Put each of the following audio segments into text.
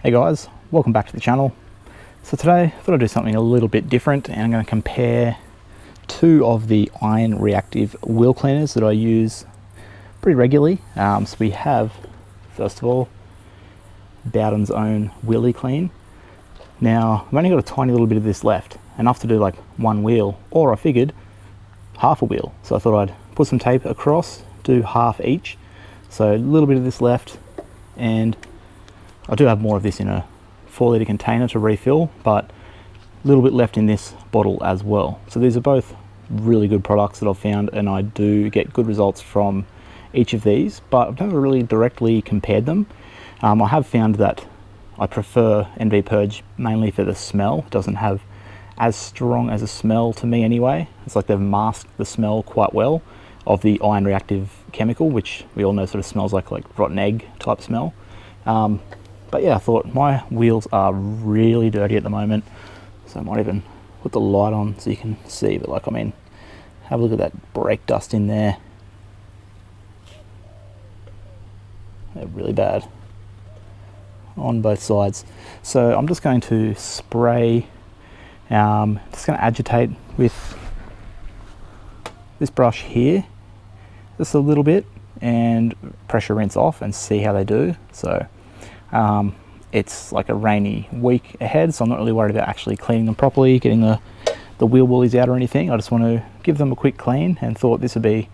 Hey guys, welcome back to the channel. So today I thought I'd do something a little bit different, and I'm going to compare two of the iron reactive wheel cleaners that I use pretty regularly. So we have, first of all, Bowden's own Wheelie Clean. Now I've only got a tiny little bit of this left, enough to do like one wheel, or I figured half a wheel. So I thought I'd put some tape across, do half each. So a little bit of this left, and I do have more of this in a 4-litre container to refill, but a little bit left in this bottle as well. So these are both really good products that I've found, and I do get good results from each of these, but I've never really directly compared them. I have found that I prefer NV Purge mainly for the smell. It doesn't have as strong as a smell to me anyway. It's like they've masked the smell quite well of the iron reactive chemical, which we all know sort of smells like rotten egg type smell. But yeah, I thought my wheels are really dirty at the moment, so I might even put the light on so you can see. But like, I mean, have a look at that brake dust in there. They're really bad on both sides. So I'm just going to spray, just going to agitate with this brush here just a little bit and pressure rinse off and see how they do. So it's like a rainy week ahead, so I'm not really worried about actually cleaning them properly, getting the wheel woolies out or anything. I just want to give them a quick clean, and thought this would be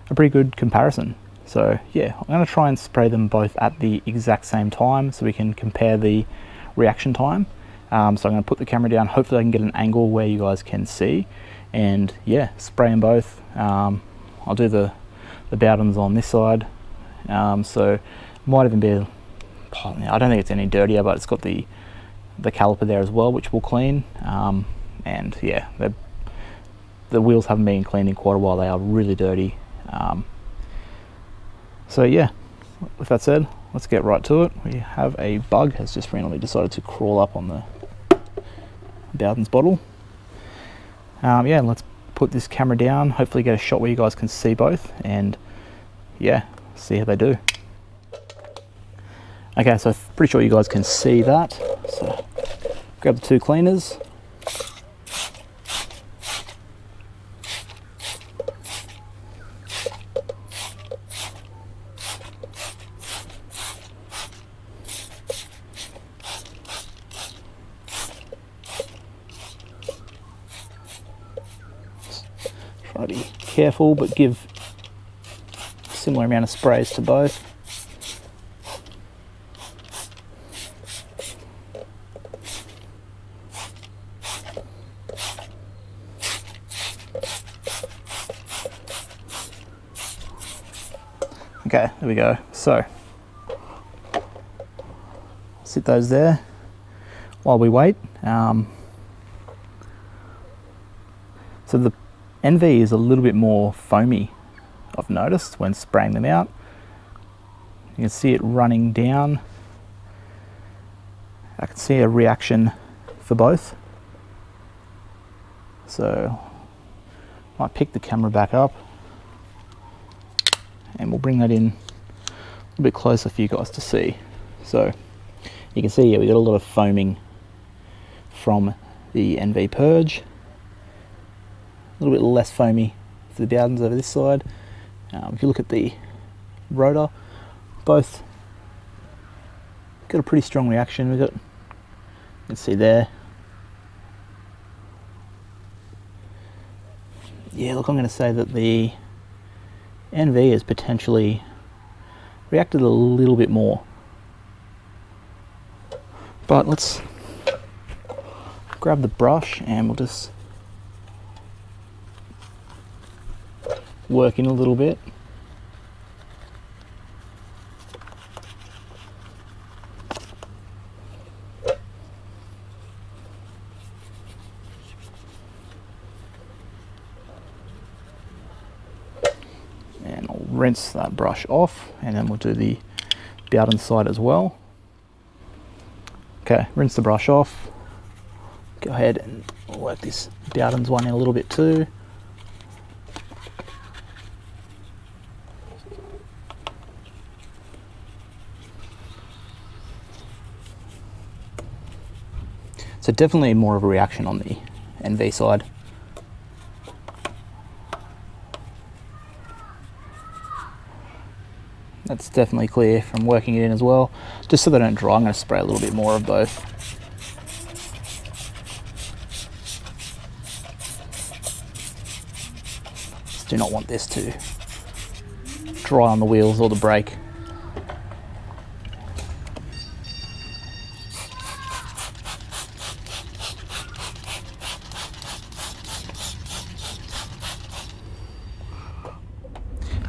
a pretty good comparison. So yeah, I'm going to try and spray them both at the exact same time so we can compare the reaction time. So I'm going to put the camera down, hopefully I can get an angle where you guys can see, and yeah, spray them both. I'll do the Bowdens on this side, so might even be, I don't think it's any dirtier, but it's got the caliper there as well, which we'll clean. And yeah, the wheels haven't been cleaned in quite a while. They are really dirty. So yeah, with that said, let's get right to it. We have a bug has just randomly decided to crawl up on the Bowden's bottle. Yeah, let's put this camera down, hopefully get a shot where you guys can see both, and yeah, see how they do. Okay, so I'm pretty sure you guys can see that. So grab the two cleaners. Try to be careful, but give a similar amount of sprays to both. Okay, there we go. So sit those there while we wait. So the NV is a little bit more foamy, I've noticed, when spraying them out. You can see it running down. I can see a reaction for both. So I might pick the camera back up, and we'll bring that in a little bit closer for you guys to see. So you can see, yeah, we got a lot of foaming from the NV Purge. A little bit less foamy for the Bowdens over this side. If you look at the rotor, both got a pretty strong reaction. We got, you can see there. Yeah, look, I'm going to say that the NV has potentially reacted a little bit more. But let's grab the brush and we'll just work in a little bit. And I'll rinse that brush off, and then we'll do the Bowden side as well. Okay, rinse the brush off. Go ahead and work this Bowden's one in a little bit too. So definitely more of a reaction on the NV side. That's definitely clear from working it in as well. Just so they don't dry, I'm going to spray a little bit more of both. Just do not want this to dry on the wheels or the brake.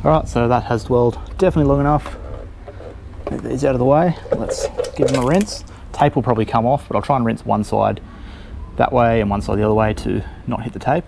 Alright, so that has dwelled definitely long enough. Move these out of the way. Let's give them a rinse. Tape will probably come off, but I'll try and rinse one side that way and one side the other way to not hit the tape.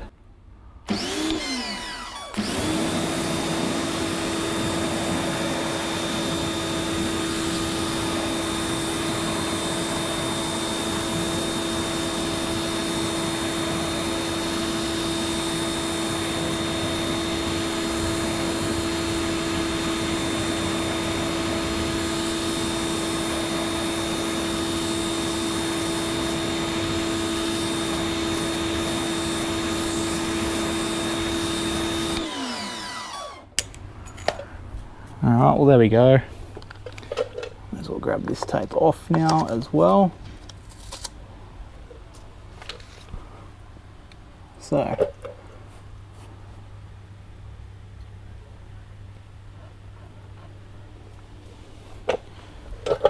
Alright, well there we go. Might as well grab this tape off now as well. So,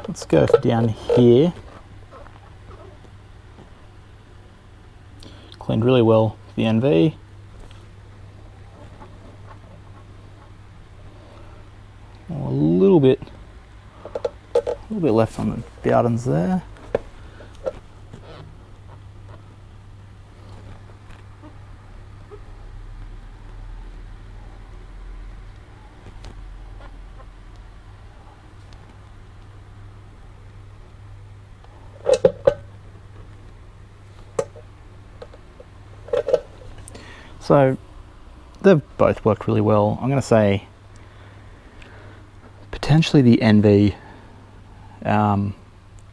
let's go down here. Cleaned really well the NV. A little bit left on the Bowdens there. So they've both worked really well. I'm going to say potentially the NV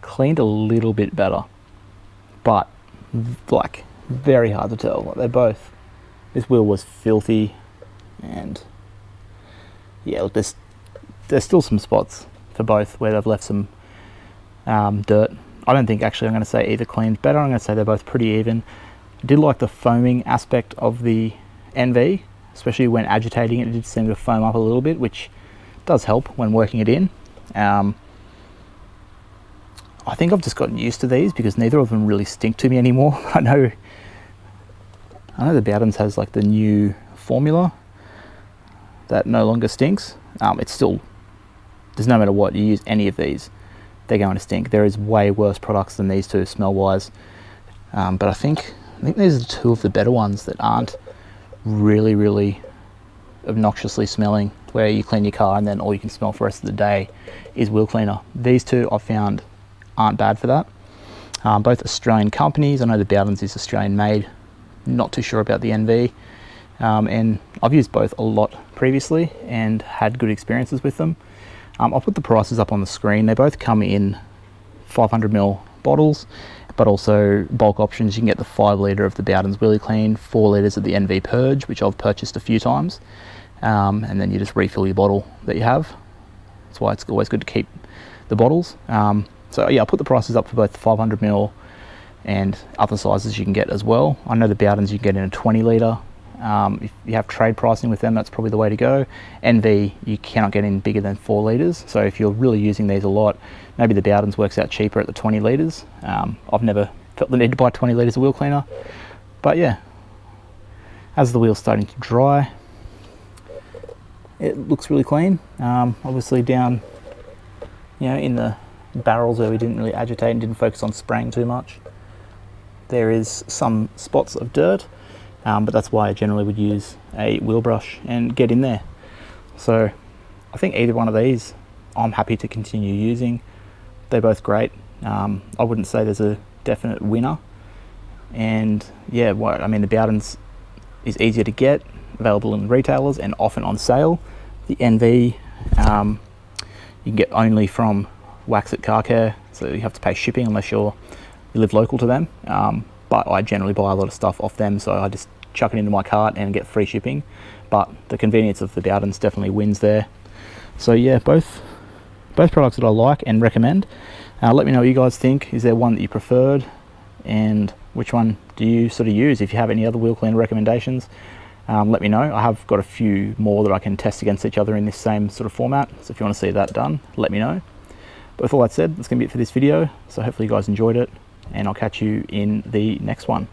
cleaned a little bit better, but like very hard to tell. Like, they're both, this wheel was filthy, and yeah, look, there's still some spots for both where they've left some dirt. I don't think actually I'm going to say either cleaned better. I'm going to say they're both pretty even. I did like the foaming aspect of the NV, especially when agitating it. It did seem to foam up a little bit, which does help when working it in. I think I've just gotten used to these because neither of them really stink to me anymore. I know the Bowdens has like the new formula that no longer stinks. It's still, there's no matter what you use any of these, they're going to stink. There is way worse products than these two smell wise, but I think these are two of the better ones that aren't really obnoxiously smelling, where you clean your car and then all you can smell for the rest of the day is wheel cleaner. These two I've found aren't bad for that. Both Australian companies. I know the Bowdens is Australian made, not too sure about the NV, and I've used both a lot previously and had good experiences with them. I'll put the prices up on the screen. They both come in 500ml bottles, but also bulk options. You can get the 5 litre of the Bowdens Wheelie Clean, 4 litres of the NV Purge, which I've purchased a few times, and then you just refill your bottle that you have. That's why it's always good to keep the bottles. So yeah, I'll put the prices up for both the 500ml and other sizes you can get as well. I know the Bowdens you can get in a 20 litre. If you have trade pricing with them, that's probably the way to go. NV, you cannot get in bigger than 4 litres. So if you're really using these a lot, maybe the Bowdens works out cheaper at the 20 litres. I've never felt the need to buy 20 litres of wheel cleaner. But yeah, as the wheel's starting to dry, it looks really clean. Obviously down, in the barrels where we didn't really agitate and didn't focus on spraying too much, there is some spots of dirt. But that's why I generally would use a wheel brush and get in there. So I think either one of these I'm happy to continue using. They're both great. I wouldn't say there's a definite winner. And yeah, I mean, the Bowdens is easier to get, available in retailers and often on sale. The NV you can get only from Wax at Car Care, so you have to pay shipping unless you're you live local to them, but I generally buy a lot of stuff off them, so I just chuck it into my cart and get free shipping. But the convenience of the Bowdens definitely wins there. So yeah, both products that I like and recommend. Let me know what you guys think. Is there one that you preferred, and which one do you sort of use? If you have any other wheel cleaner recommendations, let me know. I have got a few more that I can test against each other in this same sort of format, so if you want to see that done, let me know. But with all that said, that's going to be it for this video, so hopefully you guys enjoyed it, and I'll catch you in the next one.